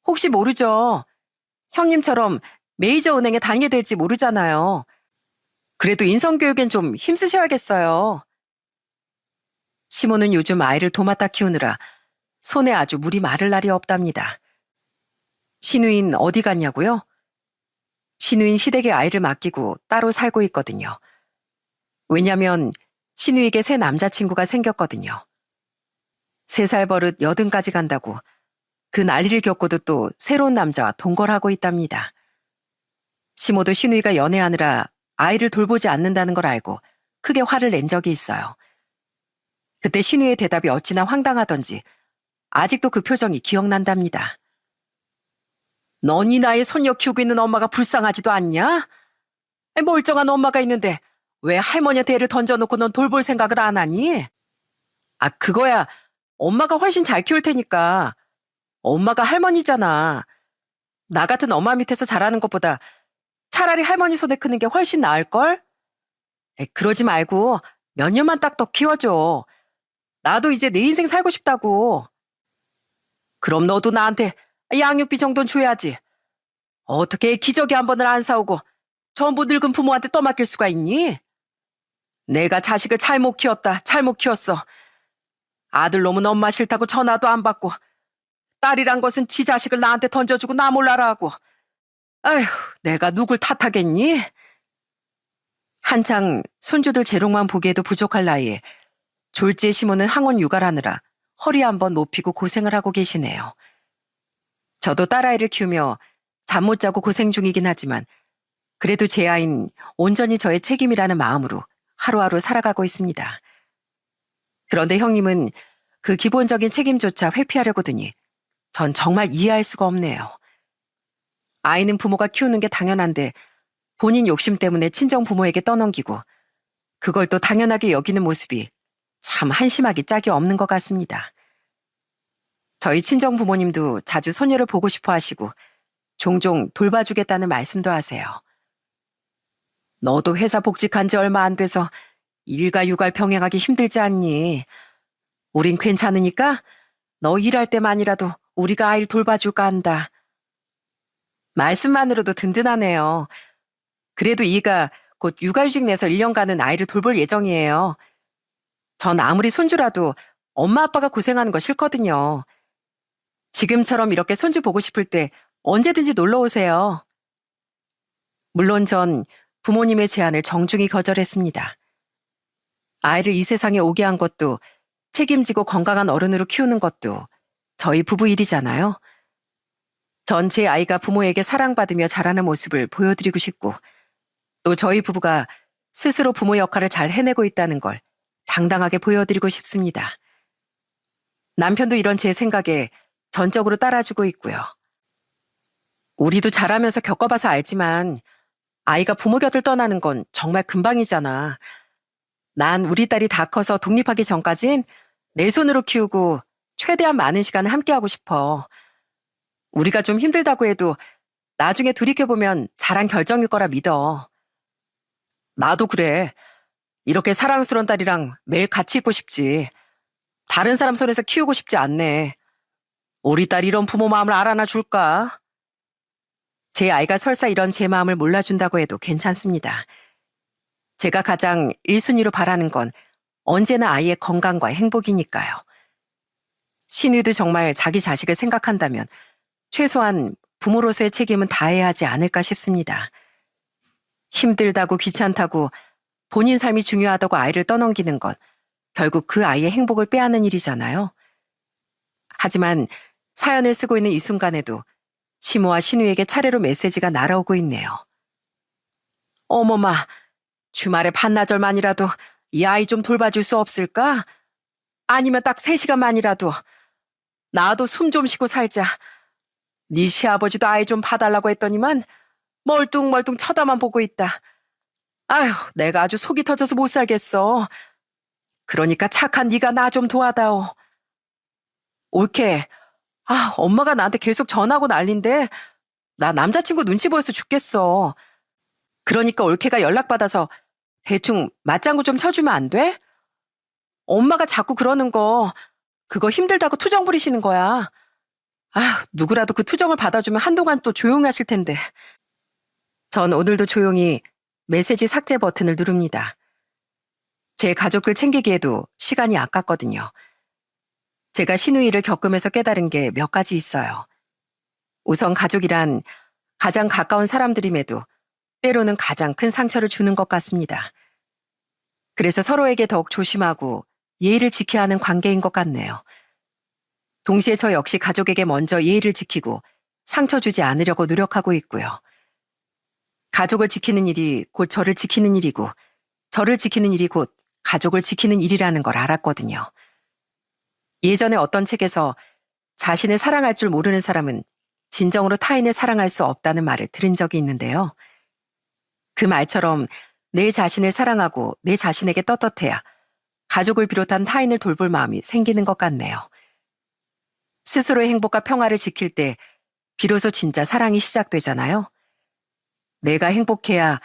혹시 모르죠. 형님처럼 메이저 은행에 다니게 될지 모르잖아요. 그래도 인성교육엔 좀 힘쓰셔야겠어요. 시모는 요즘 아이를 도맡아 키우느라 손에 아주 물이 마를 날이 없답니다. 신우인 어디 갔냐고요? 신우인 시댁에 아이를 맡기고 따로 살고 있거든요. 왜냐면 신우에게 새 남자친구가 생겼거든요. 3살 버릇 80까지 간다고 그 난리를 겪고도 또 새로운 남자와 동거하고 있답니다. 시모도 신우이가 연애하느라 아이를 돌보지 않는다는 걸 알고 크게 화를 낸 적이 있어요. 그때 신우의 대답이 어찌나 황당하던지 아직도 그 표정이 기억난답니다. 넌 이 나이에 손녀 키우고 있는 엄마가 불쌍하지도 않냐? 멀쩡한 엄마가 있는데 왜 할머니한테 애를 던져놓고 넌 돌볼 생각을 안 하니? 아, 그거야 엄마가 훨씬 잘 키울 테니까. 엄마가 할머니잖아. 나 같은 엄마 밑에서 자라는 것보다 차라리 할머니 손에 크는 게 훨씬 나을걸? 그러지 말고 몇 년만 딱 더 키워줘. 나도 이제 내 인생 살고 싶다고. 그럼 너도 나한테 양육비 정도는 줘야지. 어떻게 기저귀 한 번을 안 사오고 전부 늙은 부모한테 떠맡길 수가 있니? 내가 자식을 잘못 키웠다, 잘못 키웠어. 아들놈은 엄마 싫다고 전화도 안 받고 딸이란 것은 지 자식을 나한테 던져주고 나 몰라라 하고. 아휴, 내가 누굴 탓하겠니? 한창 손주들 재롱만 보기에도 부족할 나이에 졸지에 시모는 항원 육아하느라 허리 한번 못 피고 고생을 하고 계시네요. 저도 딸아이를 키우며 잠 못 자고 고생 중이긴 하지만 그래도 제 아이는 온전히 저의 책임이라는 마음으로 하루하루 살아가고 있습니다. 그런데 형님은 그 기본적인 책임조차 회피하려고 드니 전 정말 이해할 수가 없네요. 아이는 부모가 키우는 게 당연한데 본인 욕심 때문에 친정 부모에게 떠넘기고 그걸 또 당연하게 여기는 모습이 참 한심하기 짝이 없는 것 같습니다. 저희 친정 부모님도 자주 손녀를 보고 싶어 하시고 종종 돌봐주겠다는 말씀도 하세요. 너도 회사 복직한 지 얼마 안 돼서 일과 육아를 병행하기 힘들지 않니? 우린 괜찮으니까 너 일할 때만이라도 우리가 아이를 돌봐줄까 한다. 말씀만으로도 든든하네요. 그래도 이가 곧 육아휴직 내서 1년간은 아이를 돌볼 예정이에요. 전 아무리 손주라도 엄마 아빠가 고생하는 거 싫거든요. 지금처럼 이렇게 손주 보고 싶을 때 언제든지 놀러 오세요. 물론 전 부모님의 제안을 정중히 거절했습니다. 아이를 이 세상에 오게 한 것도 책임지고 건강한 어른으로 키우는 것도 저희 부부 일이잖아요. 전 제 아이가 부모에게 사랑받으며 자라는 모습을 보여드리고 싶고 또 저희 부부가 스스로 부모 역할을 잘 해내고 있다는 걸 당당하게 보여드리고 싶습니다. 남편도 이런 제 생각에 전적으로 따라주고 있고요. 우리도 자라면서 겪어봐서 알지만 아이가 부모 곁을 떠나는 건 정말 금방이잖아. 난 우리 딸이 다 커서 독립하기 전까진 내 손으로 키우고 최대한 많은 시간을 함께하고 싶어. 우리가 좀 힘들다고 해도 나중에 돌이켜보면 잘한 결정일 거라 믿어. 나도 그래. 이렇게 사랑스러운 딸이랑 매일 같이 있고 싶지. 다른 사람 손에서 키우고 싶지 않네. 우리 딸 이런 부모 마음을 알아나 줄까? 제 아이가 설사 이런 제 마음을 몰라준다고 해도 괜찮습니다. 제가 가장 1순위로 바라는 건 언제나 아이의 건강과 행복이니까요. 신우도 정말 자기 자식을 생각한다면 최소한 부모로서의 책임은 다해야 하지 않을까 싶습니다. 힘들다고 귀찮다고 본인 삶이 중요하다고 아이를 떠넘기는 건 결국 그 아이의 행복을 빼앗는 일이잖아요. 하지만 사연을 쓰고 있는 이 순간에도 시모와 신우에게 차례로 메시지가 날아오고 있네요. 어머마, 주말에 반나절만이라도 이 아이 좀 돌봐줄 수 없을까? 아니면 딱 3시간만이라도. 나도 숨 좀 쉬고 살자. 네 시아버지도 아이 좀 봐달라고 했더니만 멀뚱멀뚱 쳐다만 보고 있다. 아휴, 내가 아주 속이 터져서 못 살겠어. 그러니까 착한 네가 나 좀 도와다오. 옳게. 엄마가 나한테 계속 전화하고 난린데 나 남자친구 눈치 보여서 죽겠어. 그러니까 올케가 연락받아서 대충 맞장구 좀 쳐주면 안 돼? 엄마가 자꾸 그러는 거 그거 힘들다고 투정 부리시는 거야. 누구라도 그 투정을 받아주면 한동안 또 조용히 하실 텐데. 전 오늘도 조용히 메시지 삭제 버튼을 누릅니다. 제 가족을 챙기기에도 시간이 아깝거든요. 제가 시누이를 겪으면서 깨달은 게 몇 가지 있어요. 우선 가족이란 가장 가까운 사람들임에도 때로는 가장 큰 상처를 주는 것 같습니다. 그래서 서로에게 더욱 조심하고 예의를 지켜야 하는 관계인 것 같네요. 동시에 저 역시 가족에게 먼저 예의를 지키고 상처 주지 않으려고 노력하고 있고요. 가족을 지키는 일이 곧 저를 지키는 일이고 저를 지키는 일이 곧 가족을 지키는 일이라는 걸 알았거든요. 예전에 어떤 책에서 자신을 사랑할 줄 모르는 사람은 진정으로 타인을 사랑할 수 없다는 말을 들은 적이 있는데요. 그 말처럼 내 자신을 사랑하고 내 자신에게 떳떳해야 가족을 비롯한 타인을 돌볼 마음이 생기는 것 같네요. 스스로의 행복과 평화를 지킬 때 비로소 진짜 사랑이 시작되잖아요. 내가 행복해야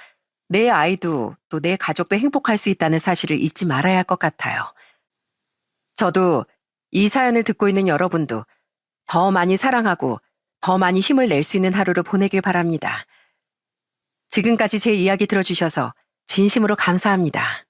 내 아이도 또 내 가족도 행복할 수 있다는 사실을 잊지 말아야 할 것 같아요. 저도 이 사연을 듣고 있는 여러분도 더 많이 사랑하고 더 많이 힘을 낼 수 있는 하루를 보내길 바랍니다. 지금까지 제 이야기 들어주셔서 진심으로 감사합니다.